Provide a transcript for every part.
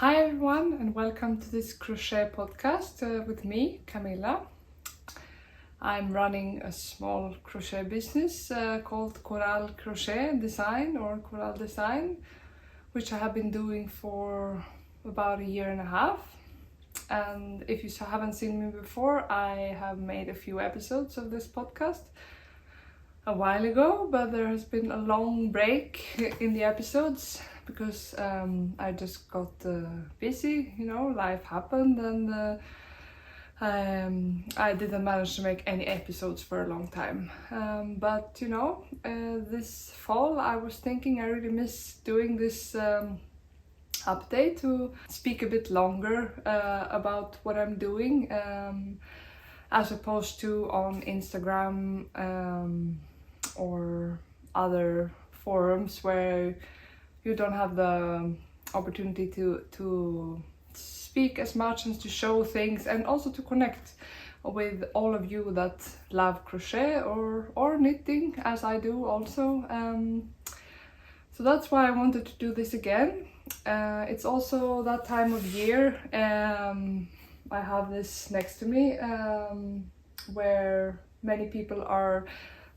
Hi everyone, and welcome to this crochet podcast with me, Camilla. I'm running a small crochet business called Coral Crochet Design or Coral Design, which I have been doing for about a year and a half. And if you haven't seen me before, I have made a few episodes of this podcast a while ago, but there has been a long break in the episodes because I just got busy, life happened, and I didn't manage to make any episodes for a long time. But this fall I was thinking I really miss doing this update to speak a bit longer about what I'm doing, as opposed to on Instagram or other forums where you don't have the opportunity to speak as much and to show things, and also to connect with all of you that love crochet or knitting as I do also. So that's why I wanted to do this again. It's also that time of year. I have this next to me where many people are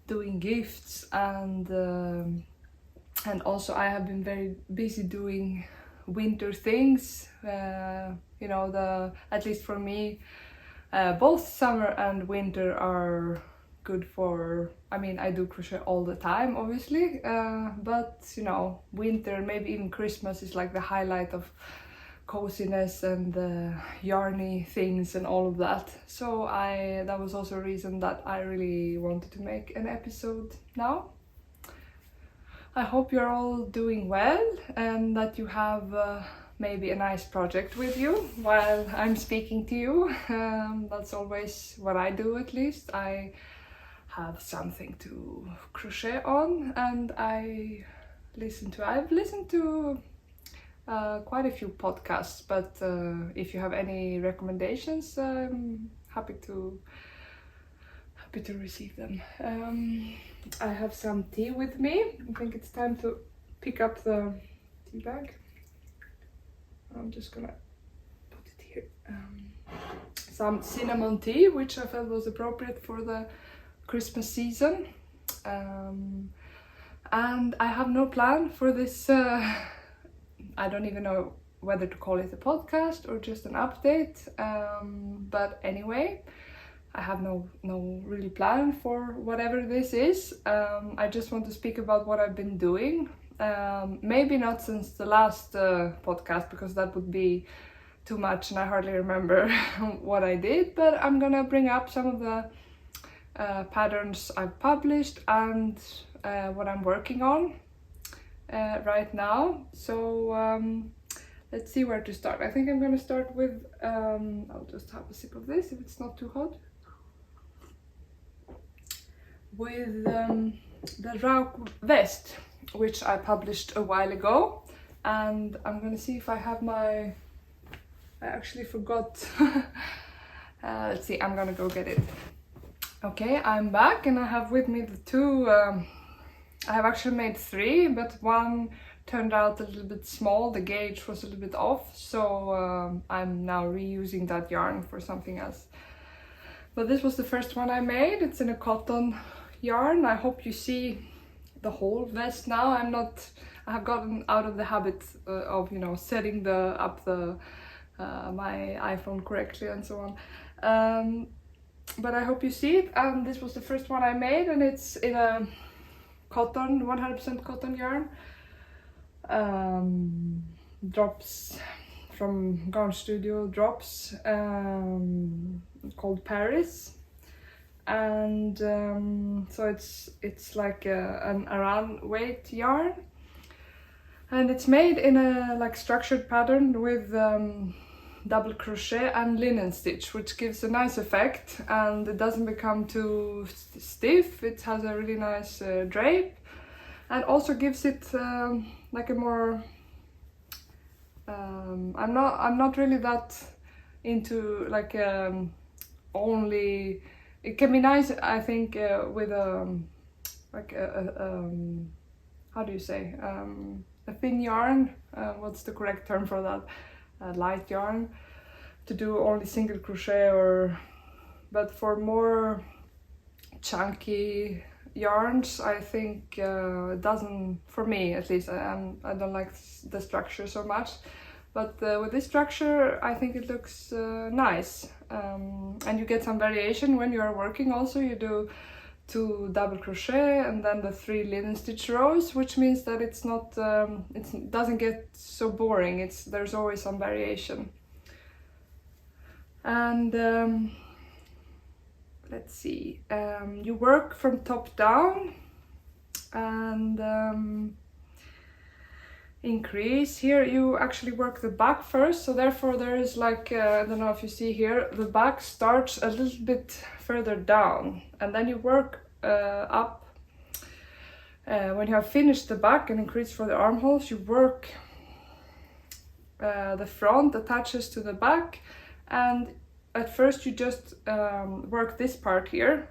doing gifts, and also I have been very busy doing winter things. At least for me, both summer and winter are good for, I do crochet all the time obviously, but winter, maybe even Christmas, is like the highlight of coziness and yarny things and all of that. So that was also a reason that I really wanted to make an episode now. I hope you're all doing well and that you have maybe a nice project with you while I'm speaking to you. That's always what I do, at least. I have something to crochet on, and I've listened to quite a few podcasts, but if you have any recommendations, I'm happy to receive them. I have some tea with me. I think it's time to pick up the tea bag. I'm just gonna put it here. Some cinnamon tea, which I felt was appropriate for the Christmas season. And I have no plan for this. I don't even know whether to call it a podcast or just an update. But anyway, I have no really plan for whatever this is. I just want to speak about what I've been doing. Maybe not since the last podcast, because that would be too much and I hardly remember what I did, but I'm gonna bring up some of the patterns I've published and what I'm working on right now. So let's see where to start. I think I'm gonna start with, I'll just have a sip of this if it's not too hot. With the Rauk vest, which I published a while ago, and I'm gonna see if I have I actually forgot. Let's see, I'm gonna go get it. Okay, I'm back, and I have with me the two, I have actually made three, but one turned out a little bit small. The gauge was a little bit off, so I'm now reusing that yarn for something else. But this was the first one I made. It's in a cotton yarn. I hope you see the whole vest now. I have gotten out of the habit of setting up my iPhone correctly and so on. But I hope you see it. And this was the first one I made, and it's in a cotton, 100% cotton yarn. Drops from Garn Studio Drops, called Paris. And so it's like an around weight yarn, and it's made in a structured pattern with double crochet and linen stitch, which gives a nice effect, and it doesn't become too stiff. It has a really nice drape, and also gives it like a more I'm not really that into only. It can be nice, I think, with how do you say, a thin yarn. What's the correct term for that? light yarn to do only single crochet, but for more chunky yarns I think it doesn't, for me at least, I don't like the structure so much, but with this structure I think it looks nice, and you get some variation when you are working. Also you do 2 double crochet and then the 3 linen stitch rows, which means that it's not it doesn't get so boring. There's always some variation. And let's see, you work from top down and increase. Here you actually work the back first, so therefore there is like, I don't know if you see here, the back starts a little bit further down and then you work up. When you have finished the back and increase for the armholes, you work the front attaches to the back, and at first you just work this part here,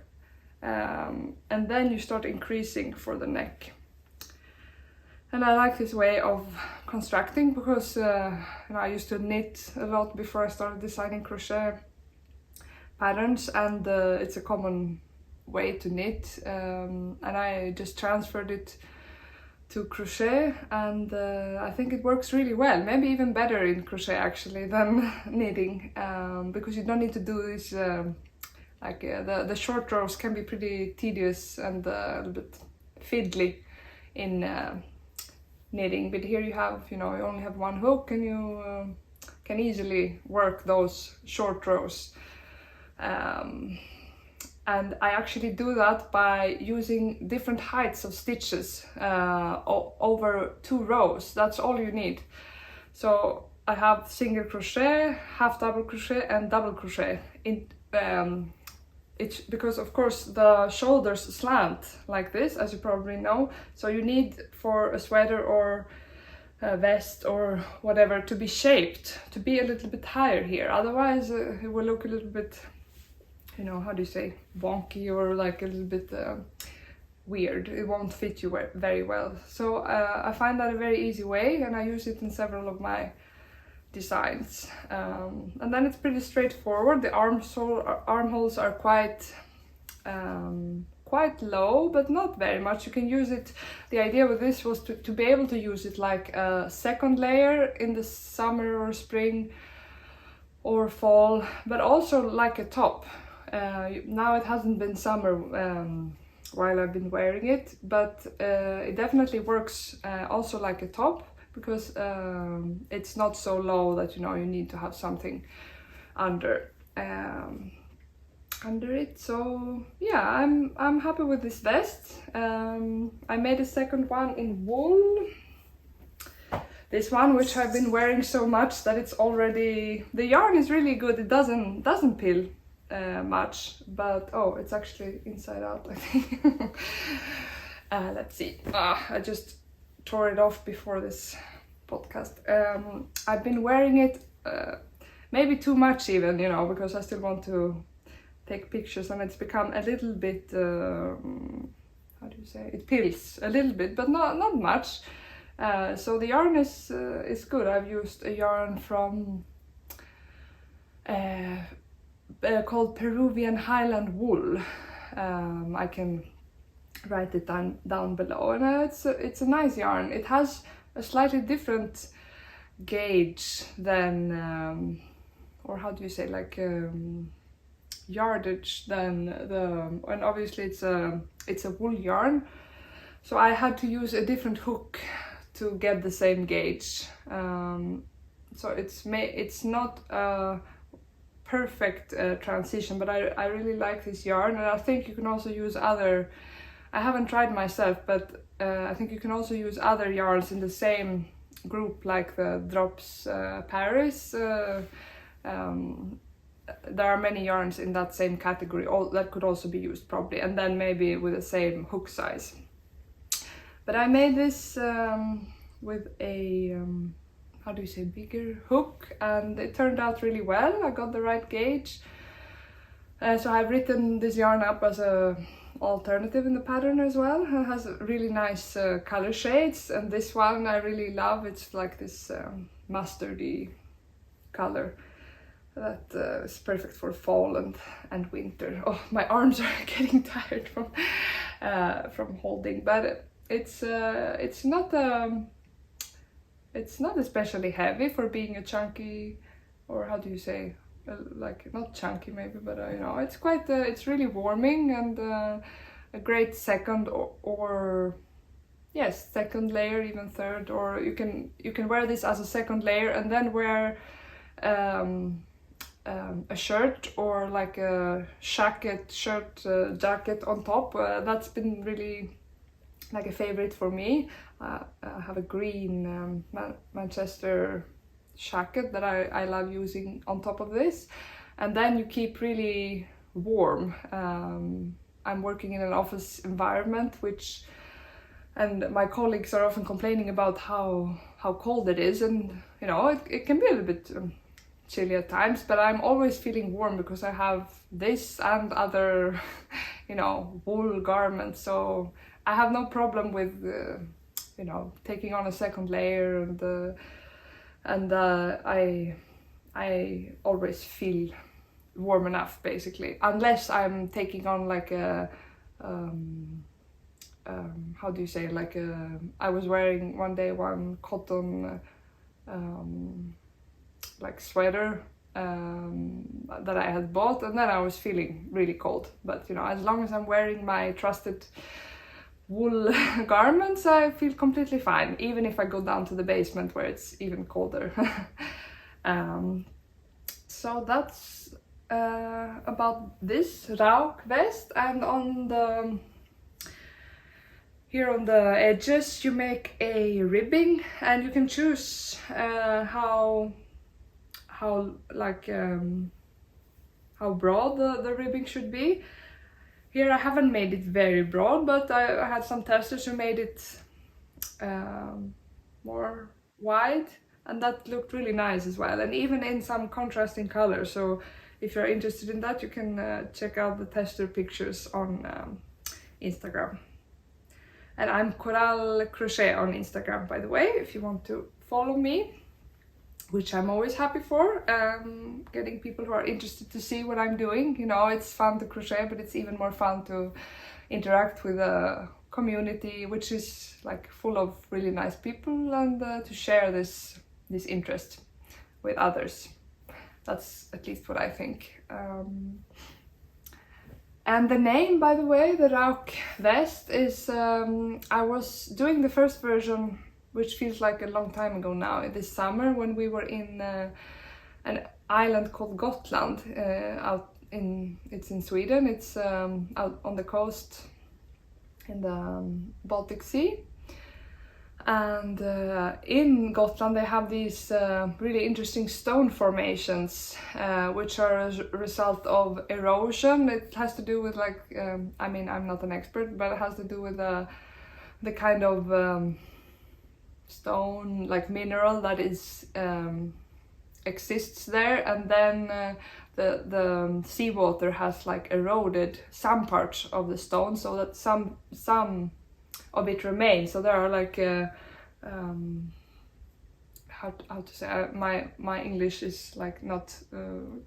and then you start increasing for the neck. And I like this way of constructing because I used to knit a lot before I started designing crochet patterns, and it's a common way to knit, and I just transferred it to crochet, and I think it works really well, maybe even better in crochet actually than knitting, because you don't need to do this the short rows can be pretty tedious and a little bit fiddly in knitting, but here you have, you only have 1 hook and you can easily work those short rows. And I actually do that by using different heights of stitches over 2 rows. That's all you need. So I have single crochet, half double crochet and double crochet. It's because of course the shoulders slant like this, as you probably know. So you need, for a sweater or a vest or whatever, to be shaped, to be a little bit higher here. Otherwise it will look a little bit, how do you say, wonky, or like a little bit weird. It won't fit you very well. So I find that a very easy way, and I use it in several of my designs. And then it's pretty straightforward. The armholes are quite low, but not very much. You can use it, the idea with this was to be able to use it like a second layer in the summer or spring or fall, but also like a top. Now it hasn't been summer while I've been wearing it, but it definitely works also like a top, because it's not so low that you need to have something under it. So yeah, I'm happy with this vest. I made a second one in wool. This one, which I've been wearing so much that it's already, the yarn is really good. It doesn't peel much, but oh, it's actually inside out, I think. Let's see. I just tore it off before this podcast. I've been wearing it maybe too much even, because I still want to take pictures, and it's become a little bit how do you say, it peels a little bit, but not much. So the yarn is good. I've used a yarn from called Peruvian Highland wool. I can write it down below, and it's a nice yarn. It has a slightly different gauge than or how do you say, like yardage than and obviously it's a wool yarn, so I had to use a different hook to get the same gauge. So it's not a perfect transition, but I really like this yarn, and I think you can also use other, I haven't tried myself, but I think you can also use other yarns in the same group, like the Drops Paris. There are many yarns in that same category, that could also be used probably, and then maybe with the same hook size. But I made this with a how do you say, bigger hook, and it turned out really well. I got the right gauge. So I've written this yarn up as a alternative in the pattern as well. It has really nice color shades, and this one I really love. It's like this mustardy color that is perfect for fall and winter. Oh, my arms are getting tired from holding, but it's not especially heavy for being a chunky, or how do you say, like not chunky maybe, but you know, it's quite it's really warming and a great second or yes, second layer, even third, or you can wear this as a second layer and then wear a shirt or like a jacket on top. That's been really like a favorite for me. I have a green Manchester jacket that I love using on top of this, and then you keep really warm. I'm working in an office environment and my colleagues are often complaining about how cold it is, and you know, it can be a little bit chilly at times, but I'm always feeling warm because I have this and other you know, wool garments, so I have no problem with you know, taking on a second layer, and I always feel warm enough basically, unless I'm taking on like a how do you say, like I was wearing one day one cotton like sweater that I had bought, and then I was feeling really cold. But you know, as long as I'm wearing my trusted wool garments, I feel completely fine, even if I go down to the basement where it's even colder. So that's about this Rauk vest. And on the here on the edges you make a ribbing, and you can choose how broad the ribbing should be. Here I haven't made it very broad, but I had some testers who made it more wide, and that looked really nice as well, and even in some contrasting colors. So if you're interested in that, you can check out the tester pictures on Instagram. And I'm Coral Crochet on Instagram, by the way, if you want to follow me, which I'm always happy for, getting people who are interested to see what I'm doing. You know, it's fun to crochet, but it's even more fun to interact with a community which is like full of really nice people, and to share this interest with others. That's at least what I think. And the name, by the way, the Rauk vest, is I was doing the first version, which feels like a long time ago now, this summer, when we were in an island called Gotland. It's in Sweden. It's out on the coast in the Baltic Sea. And in Gotland they have these really interesting stone formations, which are a result of erosion. It has to do with like, I mean, I'm not an expert, but it has to do with the kind of stone, like mineral that is exists there, and then the seawater has like eroded some parts of the stone, so that some of it remains. So there are like how to say, my English is like not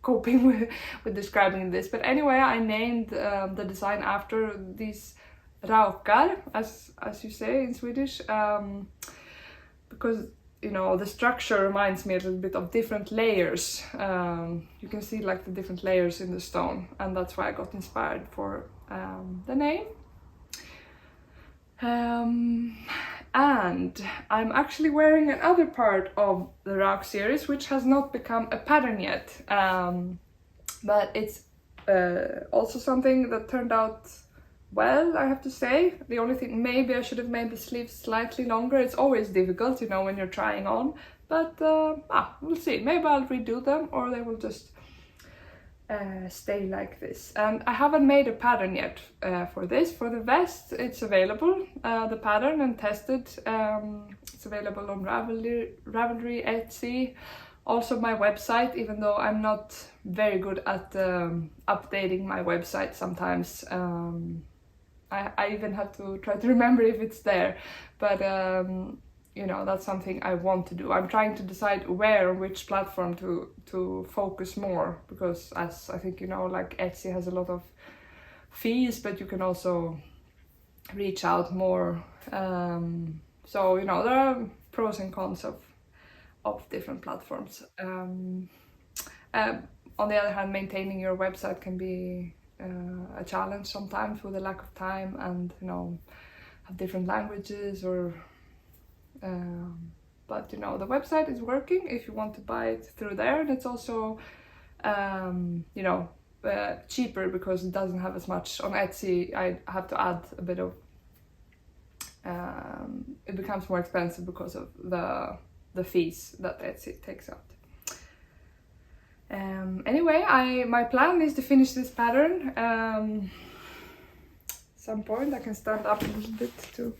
coping with describing this, but anyway, I named the design after these raukar, as you say in Swedish, because you know, the structure reminds me a little bit of different layers. You can see like the different layers in the stone, and that's why I got inspired for the name. And I'm actually wearing another part of the Rauk series, which has not become a pattern yet, but it's also something that turned out well, I have to say. The only thing, maybe I should have made the sleeves slightly longer. It's always difficult, you know, when you're trying on, but we'll see. Maybe I'll redo them, or they will just stay like this. And I haven't made a pattern yet for this. For the vest, it's available, the pattern, and tested. It's available on Ravelry, Etsy, also my website, even though I'm not very good at updating my website sometimes. I even have to try to remember if it's there, but you know, that's something I want to do. I'm trying to decide where, on which platform to focus more, because as I think you know, like Etsy has a lot of fees, but you can also reach out more. So you know, there are pros and cons of different platforms. On the other hand, maintaining your website can be a challenge sometimes with a lack of time, and you know, have different languages or but you know, the website is working if you want to buy it through there, and it's also you know, cheaper because it doesn't have as much. On Etsy I have to add a bit of it becomes more expensive because of the fees that Etsy takes out. Anyway, my plan is to finish this pattern. Some point I can stand up a little bit to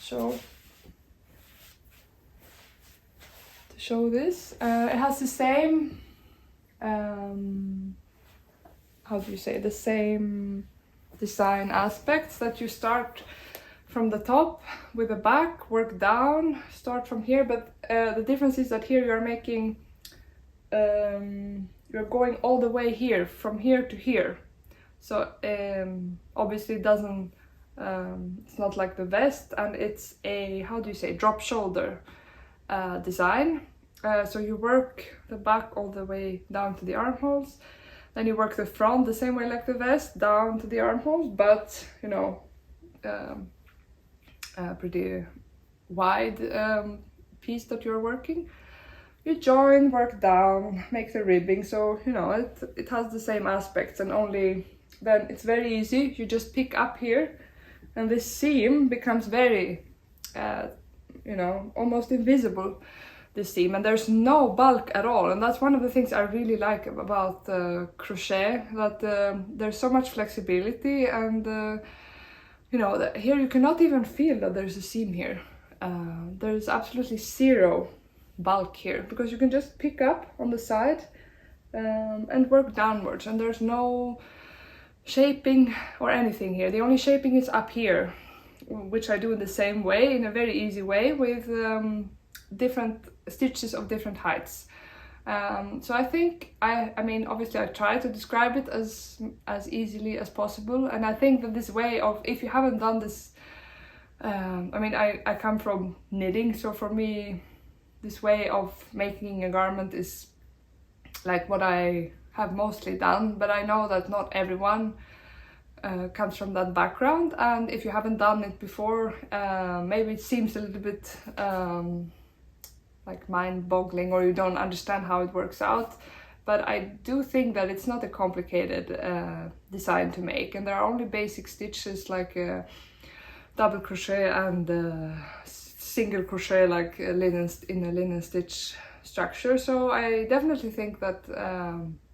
show this. It has the same how do you say, the same design aspects, that you start from the top with the back, work down, start from here, but the difference is that here you are making you're going all the way here, from here to here. So obviously it doesn't it's not like the vest, and it's a, how do you say, drop shoulder design. So you work the back all the way down to the armholes, then you work the front the same way like the vest, down to the armholes, but you know, pretty wide piece that you're working. You join, work down, make the ribbing, so you know, it has the same aspects, and only then it's very easy. You just pick up here and this seam becomes very you know, almost invisible, this seam, and there's no bulk at all. And that's one of the things I really like about crochet, that there's so much flexibility, and you know, here you cannot even feel that there's a seam here. There's absolutely zero bulk here, because you can just pick up on the side and work downwards, and there's no shaping or anything here. The only shaping is up here, which I do in the same way, in a very easy way, with different stitches of different heights. So I think I mean, obviously I try to describe it as easily as possible, and I think that this way of, if you haven't done this, I mean, I come from knitting, so for me this way of making a garment is like what I have mostly done, but I know that not everyone comes from that background, and if you haven't done it before, maybe it seems a little bit like mind-boggling, or you don't understand how it works out. But I do think that it's not a complicated design to make, and there are only basic stitches like double crochet and single crochet, like linen in a linen stitch structure. So I definitely think that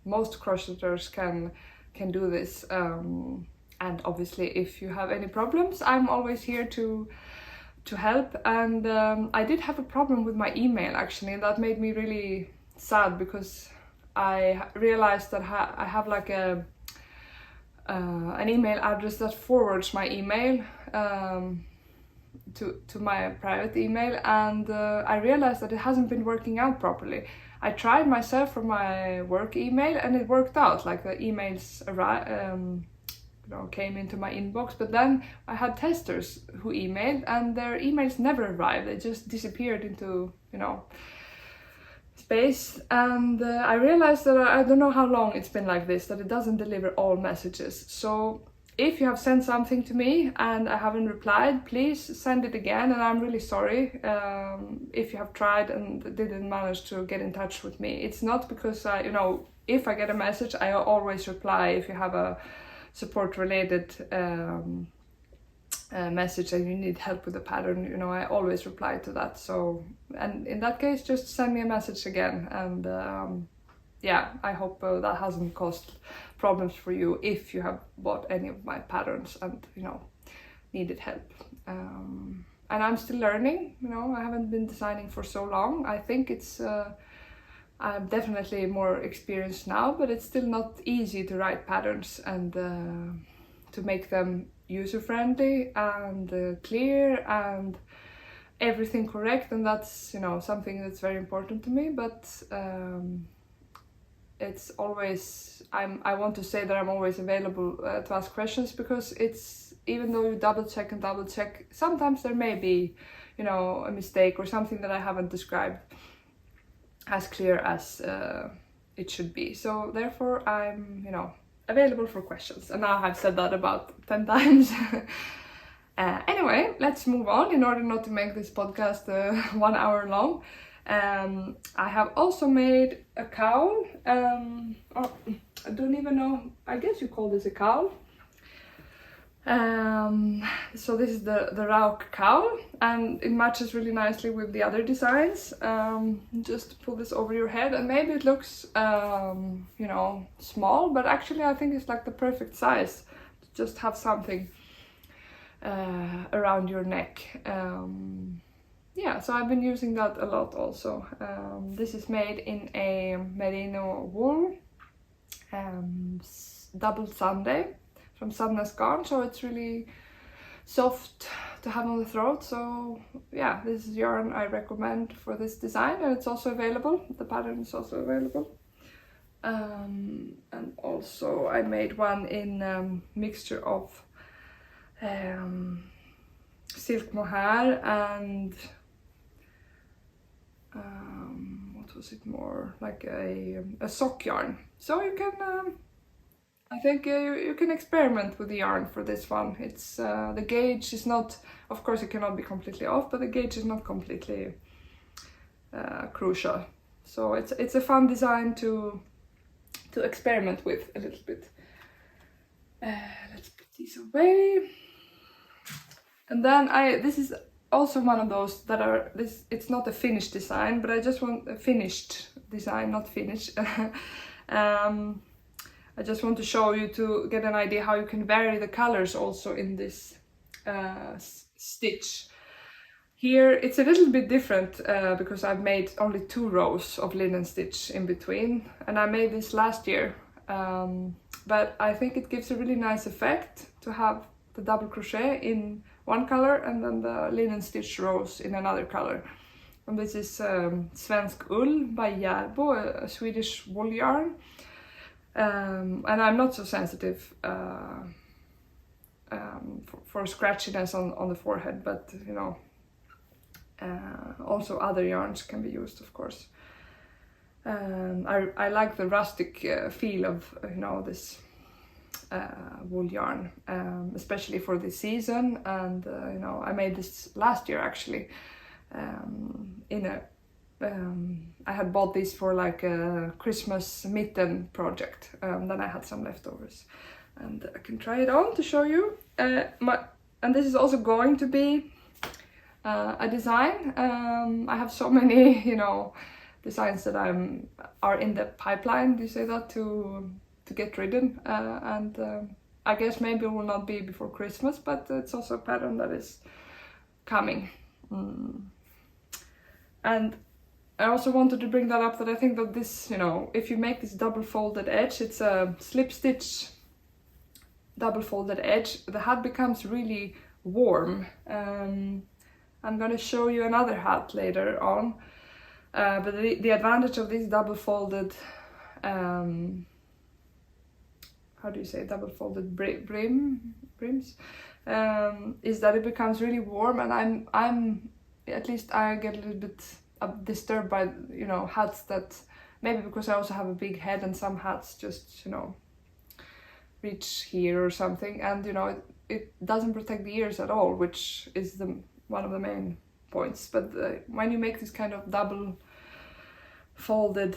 most crocheters can do this. And obviously, if you have any problems, I'm always here to help. And I did have a problem with my email, actually, and that made me really sad, because I realized that I have like an email address that forwards my email to my private email, and I realized that it hasn't been working out properly. I tried myself for my work email and it worked out, like the emails came into my inbox, but then I had testers who emailed and their emails never arrived. They just disappeared into, you know, space. And I realized that I don't know how long it's been like this, that it doesn't deliver all messages. So if you have sent something to me and I haven't replied, please send it again, and I'm really sorry if you have tried and didn't manage to get in touch with me. It's not because you know, if I get a message, I always reply. If you have a support related message and you need help with the pattern, you know, I always reply to that. So, and in that case, just send me a message again, and yeah, I hope that hasn't caused problems for you if you have bought any of my patterns and, you know, needed help. And I'm still learning, you know, I haven't been designing for so long. I think it's I'm definitely more experienced now, but it's still not easy to write patterns and to make them user-friendly and clear and everything correct, and that's, you know, something that's very important to me. But it's always, I want to say that I'm always available to ask questions, because it's, even though you double check, sometimes there may be, you know, a mistake or something that I haven't described as clear as it should be. So therefore I'm, you know, available for questions. And now I've said that about 10 times. Anyway, let's move on in order not to make this podcast 1 hour long. I have also made a cowl. I don't even know, I guess you call this a cowl. So this is the Rauk cowl, and it matches really nicely with the other designs. Just pull this over your head, and maybe it looks you know, small, but actually I think it's like the perfect size to just have something around your neck. Yeah, so I've been using that a lot also. This is made in a merino wool, Double Sunday from Sandnes garn, so it's really soft to have on the throat. So yeah, this is yarn I recommend for this design, and it's also available, the pattern is also available. And also I made one in mixture of silk mohair and what was it more, like a sock yarn. So you can I think you can experiment with the yarn for this one. It's the gauge is not, of course it cannot be completely off, but the gauge is not completely crucial. So it's a fun design to experiment with a little bit. Let's put these away. And then this is also one of those that are, it's not a finished design, but I just want a finished design, not finished. I just want to show you, to get an idea how you can vary the colors also in this stitch. Here it's a little bit different because I've made only 2 rows of linen stitch in between, and I made this last year. But I think it gives a really nice effect to have the double crochet in one color and then the linen stitch rows in another color. And this is Svensk Ull by Järbo, a Swedish wool yarn. And I'm not so sensitive for scratchiness on the forehead, but you know, also other yarns can be used, of course. I like the rustic feel of, you know, this wool yarn, especially for this season. And you know, I made this last year actually in a I had bought these for like a Christmas mitten project. Then I had some leftovers, and I can try it on to show you. And this is also going to be a design. I have so many, you know, designs that are in the pipeline. Do you say that, to get ridden? And I guess maybe it will not be before Christmas, but it's also a pattern that is coming. And I also wanted to bring that up, that I think that this, you know, if you make this double folded edge, it's a slip stitch double folded edge, the hat becomes really warm. I'm gonna show you another hat later on, but the advantage of these double folded, how do you say, double folded brims, is that it becomes really warm, and I'm at least I get a little bit disturbed by, you know, hats that, maybe because I also have a big head and some hats just, you know, reach here or something, and you know, it doesn't protect the ears at all, which is one of the main points. But when you make this kind of double folded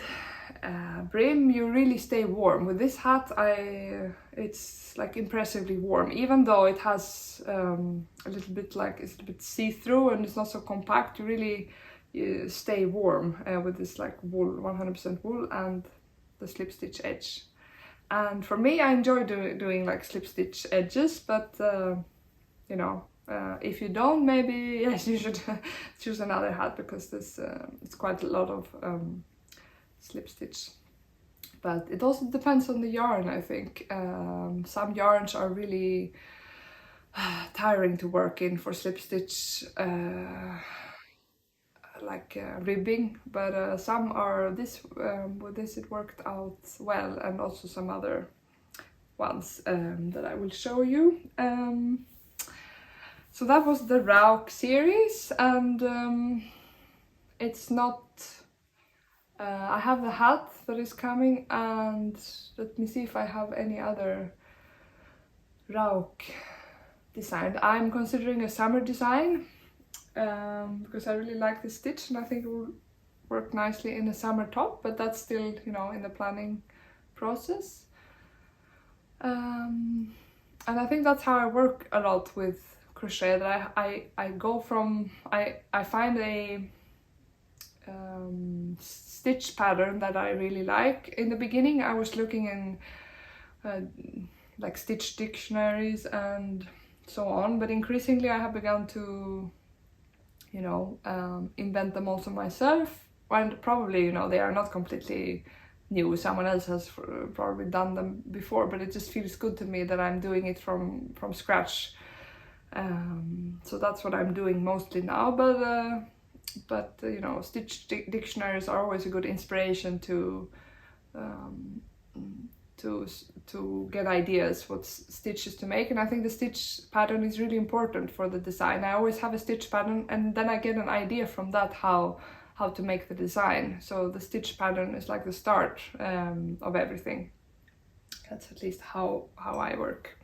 brim, you really stay warm. With this hat, it's like impressively warm, even though it has a little bit, like, it's a bit see-through and it's not so compact. You really stay warm with this like wool, 100% wool, and the slip stitch edge. And for me, I enjoy doing like slip stitch edges, but you know, if you don't, maybe yes, you should choose another hat, because this it's quite a lot of slip stitch. But it also depends on the yarn, I think. Some yarns are really tiring to work in for slip stitch. like ribbing, but some are this with this it worked out well, and also some other ones that I will show you. So that was the Rauk series, and it's not I have the hat that is coming, and let me see if I have any other Rauk design. I'm considering a summer design because I really like the stitch and I think it will work nicely in a summer top, but that's still, you know, in the planning process. And I think that's how I work a lot with crochet, that I go from, I find a stitch pattern that I really like. In the beginning I was looking in like stitch dictionaries and so on, but increasingly I have begun to, you know, invent them also myself, and probably, you know, they are not completely new, someone else has probably done them before, but it just feels good to me that I'm doing it from scratch. So that's what I'm doing mostly now, but you know, stitch dictionaries are always a good inspiration to get ideas what stitches to make, and I think the stitch pattern is really important for the design. I always have a stitch pattern and then I get an idea from that how to make the design. So the stitch pattern is like the start of everything. That's at least how I work.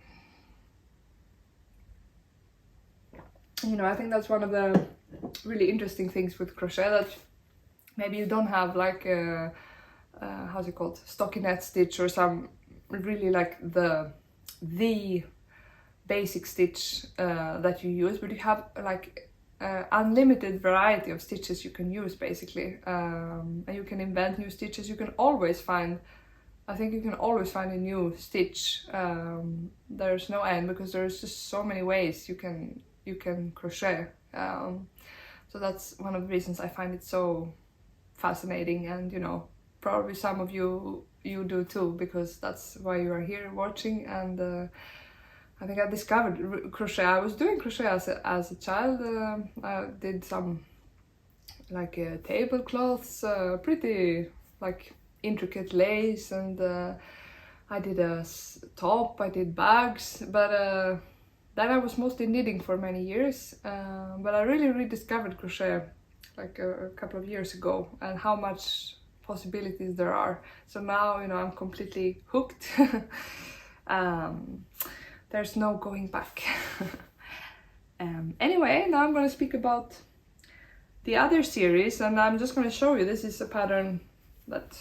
You know, I think that's one of the really interesting things with crochet, that maybe you don't have like a how's it called, stockinette stitch or some really like the basic stitch that you use, but you have like unlimited variety of stitches you can use basically, and you can invent new stitches. You can always find, I think you can always find a new stitch. There's no end, because there's just so many ways you can crochet. So that's one of the reasons I find it so fascinating, and you know, probably some of you do too, because that's why you are here watching. And I think I discovered crochet. I was doing crochet as a child. I did some like tablecloths, pretty like intricate lace, and I did a top, I did bags, but then I was mostly knitting for many years. But I really rediscovered crochet like a couple of years ago, and how much possibilities there are. So now, you know, I'm completely hooked. There's no going back. Anyway, now I'm going to speak about the other series, and I'm just going to show you. This is a pattern that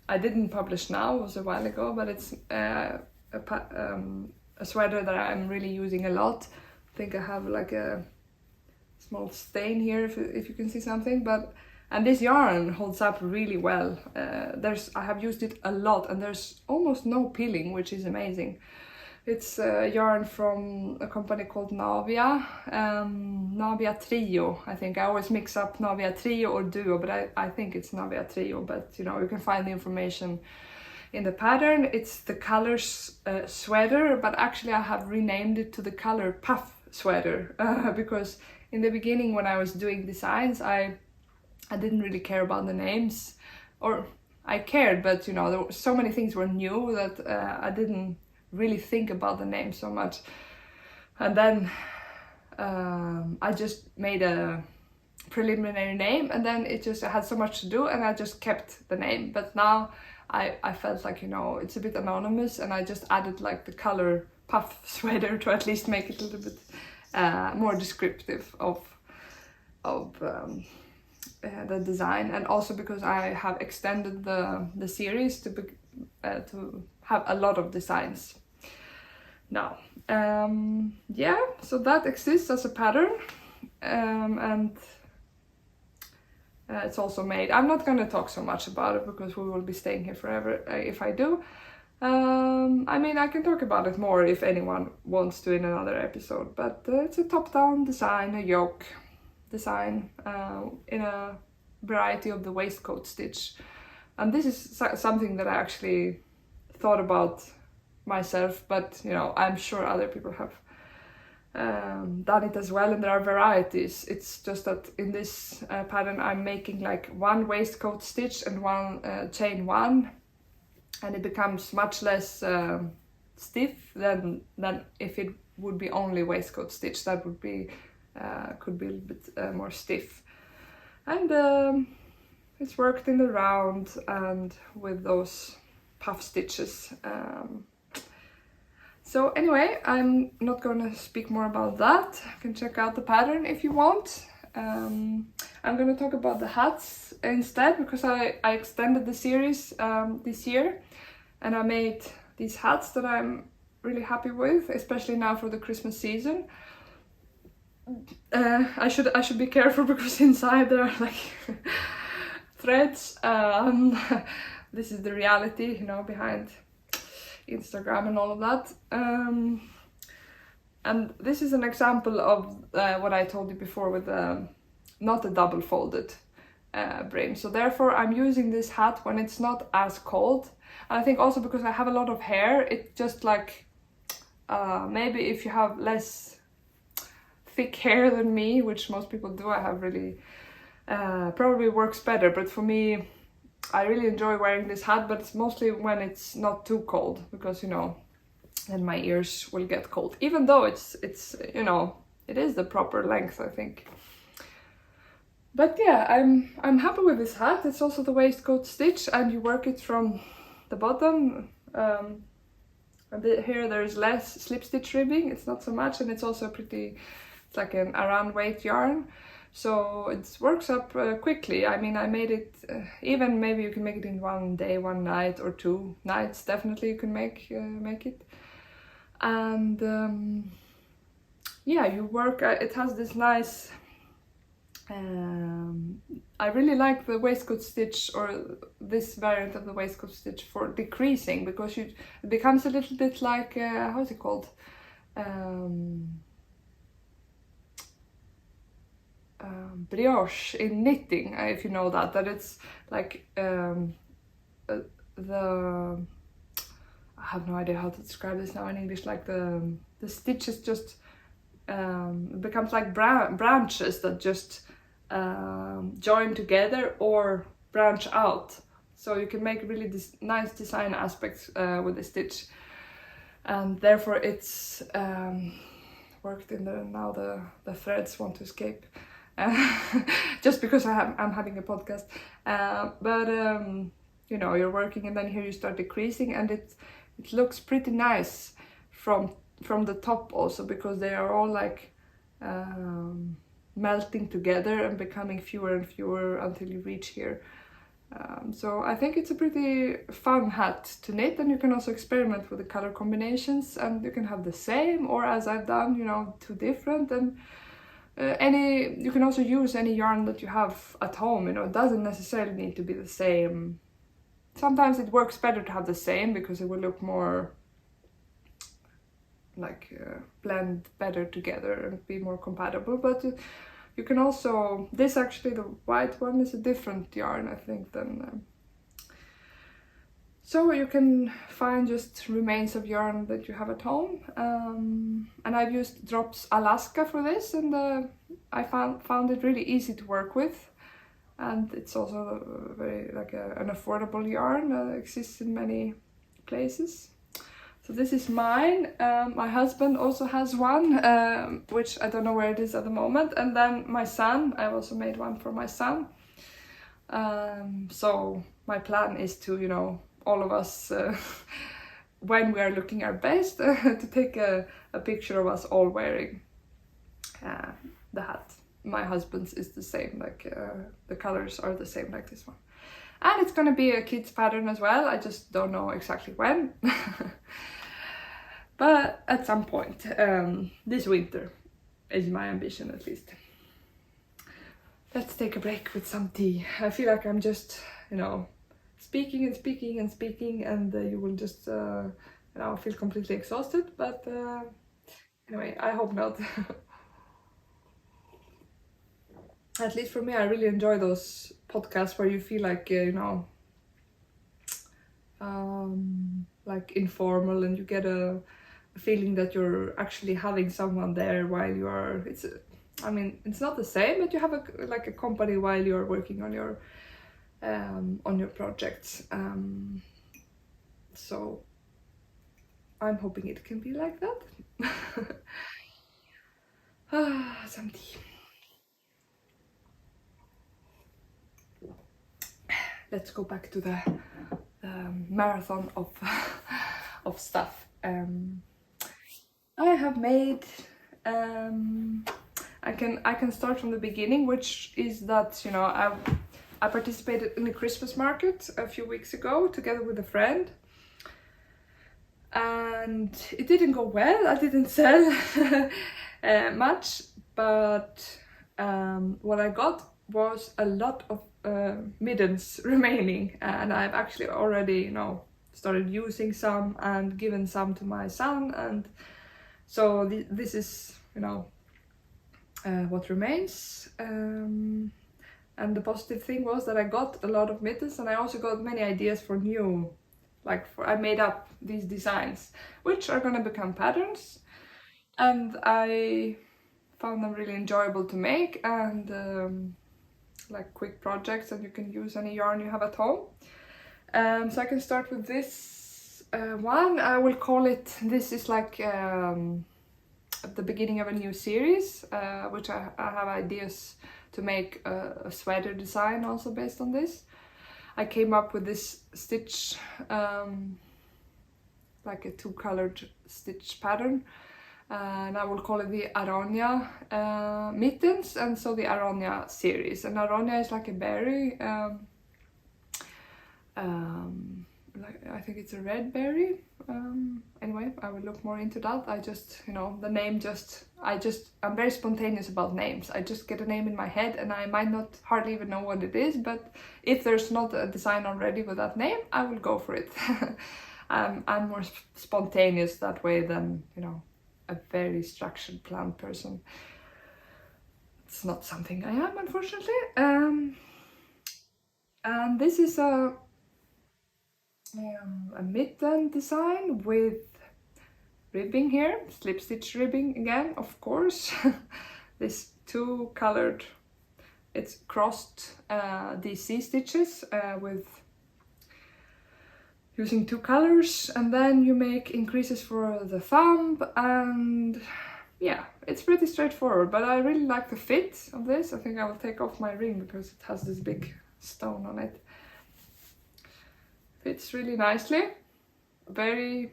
I didn't publish now, it was a while ago, but it's a sweater that I'm really using a lot. I think I have like a small stain here if you can see something, and this yarn holds up really well. I have used it a lot, and there's almost no pilling, which is amazing. It's yarn from a company called Navia Trio. I think I always mix up Navia Trio or Duo, but I think it's Navia Trio. But you know, you can find the information in the pattern. It's the colors sweater, but actually I have renamed it to the color puff sweater because in the beginning when I was doing designs, I didn't really care about the names, or I cared, but you know, so many things were new that I didn't really think about the name so much. And then I just made a preliminary name, and then I had so much to do, and I just kept the name. But now I felt like, you know, it's a bit anonymous, and I just added like the color puff sweater to at least make it a little bit more descriptive of the design, and also because I have extended the series to have a lot of designs now. Yeah, so that exists as a pattern, and it's also made. I'm not going to talk so much about it because we will be staying here forever if I do. I mean, I can talk about it more if anyone wants to in another episode, but it's a top-down design, a yoke design in a variety of the waistcoat stitch. And this is something that I actually thought about myself, but you know, I'm sure other people have done it as well, and there are varieties. It's just that in this pattern I'm making like one waistcoat stitch and one chain one, and it becomes much less stiff than if it would be only waistcoat stitch. That would be could be a little bit more stiff, and it's worked in the round and with those puff stitches. So anyway, I'm not going to speak more about that. You can check out the pattern if you want. I'm going to talk about the hats instead, because I extended the series this year, and I made these hats that I'm really happy with, especially now for the Christmas season. I should be careful because inside there are like threads. This is the reality, you know, behind Instagram and all of that. And this is an example of what I told you before with not a double folded brim. So therefore I'm using this hat when it's not as cold. And I think also because I have a lot of hair, it just like, maybe if you have less thick hair than me, which most people do, I have really, probably works better. But for me, I really enjoy wearing this hat, but it's mostly when it's not too cold, because, you know, then my ears will get cold, even though it's you know, it is the proper length, I think. But yeah, I'm happy with this hat. It's also the waistcoat stitch, and you work it from the bottom. A bit here there's less slip stitch ribbing, it's not so much, and it's also pretty, it's like an around weight yarn, so it works up quickly. I mean, I made it, even maybe you can make it in one day, one night, or 2 nights, definitely you can make it. And yeah, you work, it has this nice, I really like the waistcoat stitch, or this variant of the waistcoat stitch, for decreasing, because it becomes a little bit like, how is it called? Brioche in knitting, if you know that it's like I have no idea how to describe this now in English, like the stitches just becomes like branches that just join together or branch out, so you can make really nice design aspects with the stitch, and therefore it's worked in the, now the threads want to escape. Just because I'm having a podcast, but you know, you're working and then here you start decreasing, and it looks pretty nice from the top also, because they are all like melting together and becoming fewer and fewer until you reach here. So I think it's a pretty fun hat to knit, and you can also experiment with the color combinations, and you can have the same, or as I've done, you know, 2 different, and you can also use any yarn that you have at home, you know, it doesn't necessarily need to be the same. Sometimes it works better to have the same, because it will look more like blend better together and be more compatible. But you can also, this actually, the white one is a different yarn, I think, than so you can find just remains of yarn that you have at home, and I've used Drops Alaska for this, and I found it really easy to work with, and it's also very like an affordable yarn that exists in many places. So this is mine. My husband also has one, which I don't know where it is at the moment, and then my son, I also made one for my son. So my plan is to, you know, all of us, when we are looking our best, to take a picture of us all wearing the hat. My husband's is the same, like the colors are the same like this one. And it's gonna be a kid's pattern as well, I just don't know exactly when. But at some point, this winter is my ambition at least. Let's take a break with some tea. I feel like I'm just, you know, speaking and speaking and speaking, and you will just, you know, feel completely exhausted. But anyway, I hope not. At least for me, I really enjoy those podcasts where you feel like, you know, like informal, and you get a feeling that you're actually having someone there while you are, I mean, it's not the same, but you have like a company while you're working on your projects. So I'm hoping it can be like that. Some tea. Let's go back to the marathon of of stuff. I have made. I can start from the beginning, which is that, you know, I participated in a Christmas market a few weeks ago together with a friend, and it didn't go well. I didn't sell much, but what I got was a lot of mittens remaining, and I've actually already, you know, started using some and given some to my son, and so this is, you know, what remains. And the positive thing was that I got a lot of mittens, and I also got many ideas for new, I made up these designs, which are gonna become patterns, and I found them really enjoyable to make, and like quick projects, and you can use any yarn you have at home. So I can start with this one. I will call it, this is like at the beginning of a new series, which I have ideas to make a sweater design also based on this. I came up with this stitch, like a two-colored stitch pattern, and I will call it the Aronia Mittens, and so the Aronia series. And Aronia is like a berry, I think it's a red berry. Anyway, I will look more into that. I just, you know, the name I'm very spontaneous about names. I just get a name in my head and I might not hardly even know what it is, but if there's not a design already with that name, I will go for it. I'm more spontaneous that way than, you know, a very structured planned person. It's not something I am, unfortunately. And this is a mitten design with ribbing here, slip stitch ribbing again, of course. This two-colored, it's crossed DC stitches with using two colors, and then you make increases for the thumb, and yeah, it's pretty straightforward, but I really like the fit of this. I think I will take off my ring because it has this big stone on it. Fits really nicely, very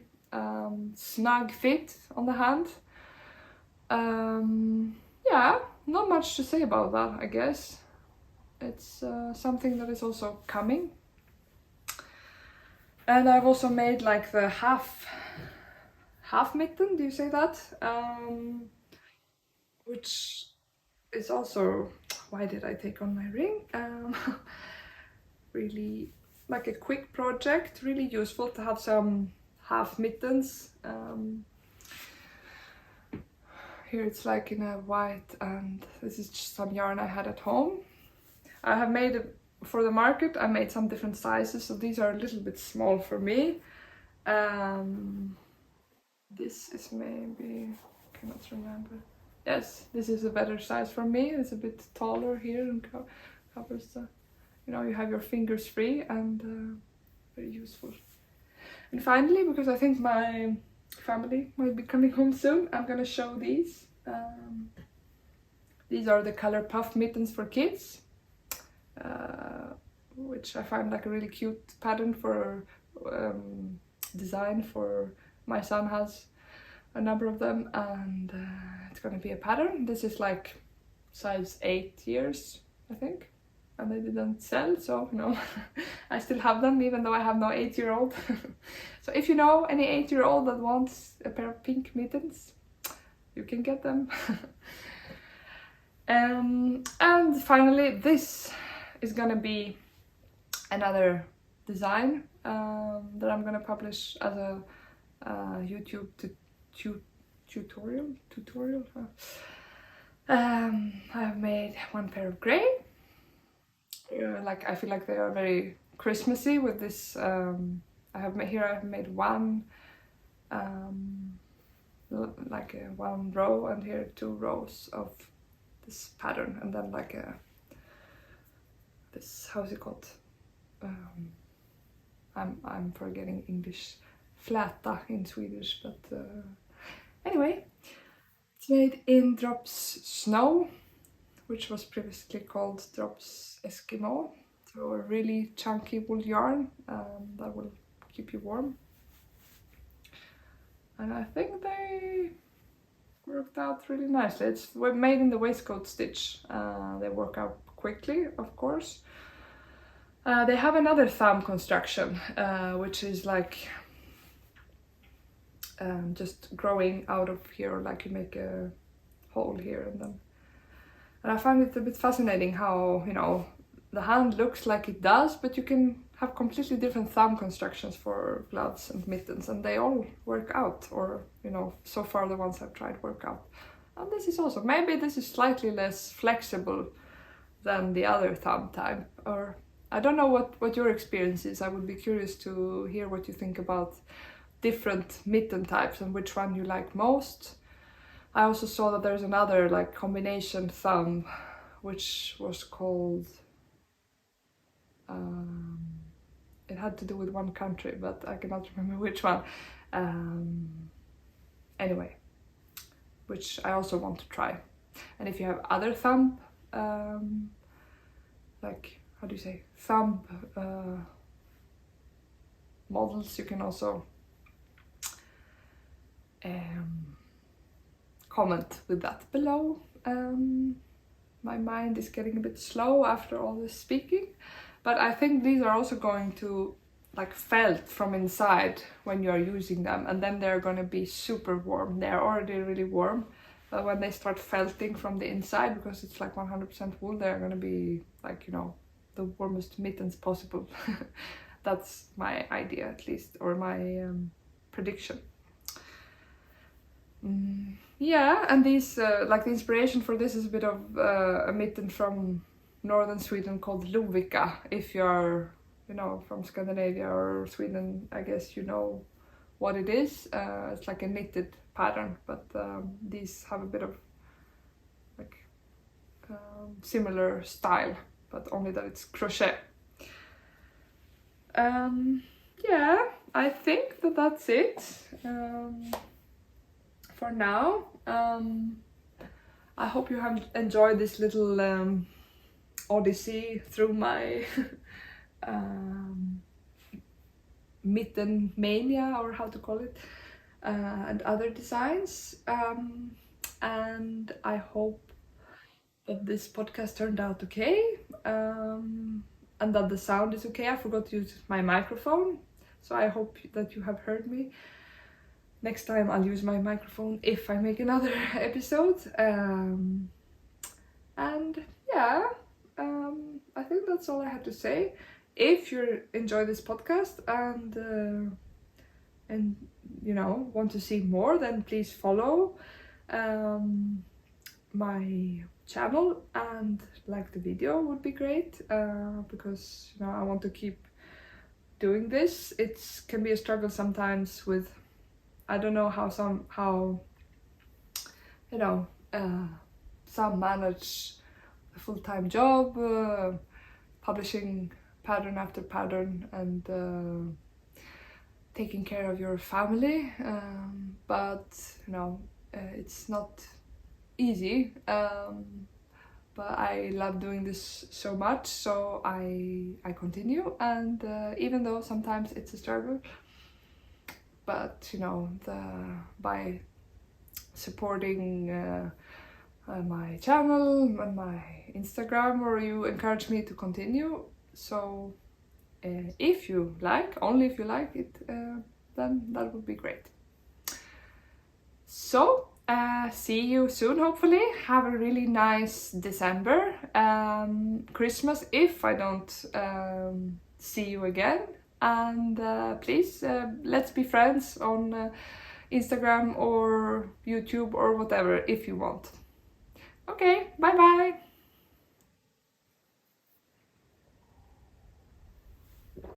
snug fit on the hand. Yeah, not much to say about that, I guess. It's something that is also coming. And I've also made like the half mitten, do you say that? Which is also, why did I take on my ring? Really like a quick project, really useful to have some half mittens. Here it's like in a white, and this is just some yarn I had at home. I have made for the market, I made some different sizes, so these are a little bit small for me. This is maybe, I cannot remember. Yes, this is a better size for me. It's a bit taller here and covers the, you know, you have your fingers free, and very useful. And finally, because I think my family might be coming home soon, I'm gonna show these. These are the color puff mittens for kids, which I find like a really cute pattern for design for, my son has a number of them, and it's gonna be a pattern. This is like size 8 years, I think, and they didn't sell, so you know, I still have them even though I have no 8-year-old. So if you know any 8-year-old that wants a pair of pink mittens, you can get them. And finally, this is gonna be another design that I'm gonna publish as a YouTube tutorial. I have made one pair of grey. Like I feel like they are very Christmassy with this. I have made one like one row, and here 2 rows of this pattern, and then like this, how's it called? I'm forgetting English. Fläta in Swedish, but anyway, it's made in Drops Snow, which was previously called Drops Eskimo. So a really chunky wool yarn that will keep you warm. And I think they worked out really nicely. It's made in the waistcoat stitch. They work out quickly, of course. They have another thumb construction, which is like just growing out of here, like you make a hole here and then. And I find it a bit fascinating how, you know, the hand looks like it does, but you can have completely different thumb constructions for gloves and mittens, and they all work out, or, you know, so far the ones I've tried work out. And this is also, maybe this is slightly less flexible than the other thumb type, or I don't know what your experience is. I would be curious to hear what you think about different mitten types and which one you like most. I also saw that there's another like combination thumb, which was called, it had to do with one country, but I cannot remember which one. Anyway, which I also want to try. And if you have other thumb, like, how do you say, thumb models, you can also comment with that below. My mind is getting a bit slow after all this speaking, but I think these are also going to like felt from inside when you are using them, and then they're going to be super warm. They're already really warm, but when they start felting from the inside, because it's like 100% wool, they're going to be like, you know, the warmest mittens possible. That's my idea, at least, or my prediction. Yeah, and these like the inspiration for this is a bit of a mitten from northern Sweden called Lovikka. If you're, you know, from Scandinavia or Sweden, I guess you know what it is. It's like a knitted pattern, but these have a bit of like similar style, but only that it's crochet. Yeah, I think that's it for now. I hope you have enjoyed this little odyssey through my mitten mania, or how to call it, and other designs. And I hope that this podcast turned out okay, and that the sound is okay. I forgot to use my microphone, so I hope that you have heard me. Next time I'll use my microphone if I make another episode. And yeah, I think that's all I had to say. If you enjoy this podcast and you know, want to see more, then please follow my channel and like the video would be great, because, you know, I want to keep doing this. It can be a struggle sometimes with, I don't know how you know, some manage a full-time job, publishing pattern after pattern, and taking care of your family, but, you know, it's not easy, but I love doing this so much, so I continue. And even though sometimes it's a struggle, but, you know, by supporting my channel and my Instagram, or you encourage me to continue. So if you like, only if you like it, then that would be great. So see you soon, hopefully. Have a really nice December, Christmas if I don't see you again. And please, let's be friends on Instagram or YouTube or whatever if you want. Okay, bye bye!